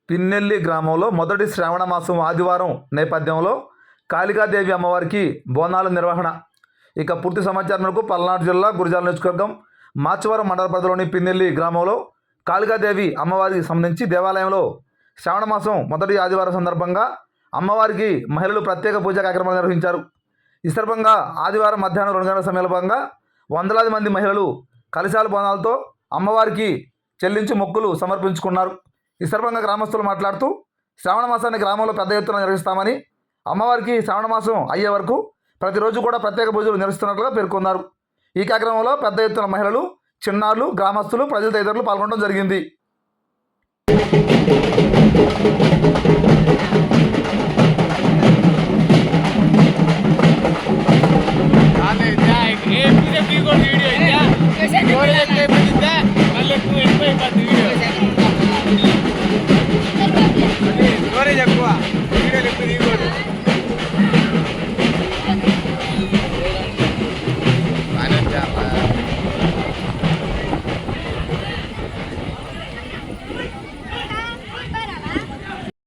పిన్నెల్లి గ్రామంలో మొదటి శ్రావణ మాసం ఆదివారం నేపథ్యంలో కాళికాదేవి అమ్మవారికి బోనాల నిర్వహణ. ఇక పూర్తి సమాచారం మేరకు పల్నాడు జిల్లా గురజాల నియోజకవర్గం మాచవరం మండల పరిధిలోని పిన్నెల్లి గ్రామంలో కాళికాదేవి అమ్మవారికి సంబంధించి దేవాలయంలో శ్రావణ మాసం మొదటి ఆదివారం సందర్భంగా అమ్మవారికి మహిళలు ప్రత్యేక పూజా కార్యక్రమాలు నిర్వహించారు. ఈ సందర్భంగా ఆదివారం మధ్యాహ్నం 2 గంటల సమయంలో వందలాది మంది మహిళలు కలశాల బోనాలతో అమ్మవారికి చెల్లించి మొక్కులు సమర్పించుకున్నారు. ఈ సందర్భంగా గ్రామస్తులు మాట్లాడుతూ శ్రావణ మాసాన్ని గ్రామంలో పెద్ద ఎత్తున నిర్వహిస్తామని, అమ్మవారికి శ్రావణ మాసం అయ్యే వరకు ప్రతిరోజు కూడా ప్రత్యేక పూజలు నిర్వహిస్తున్నట్లుగా పేర్కొన్నారు. ఈ కార్యక్రమంలో పెద్ద ఎత్తున మహిళలు, చిన్నారులు, గ్రామస్తులు, ప్రజలు తదితరులు పాల్గొనడం జరిగింది.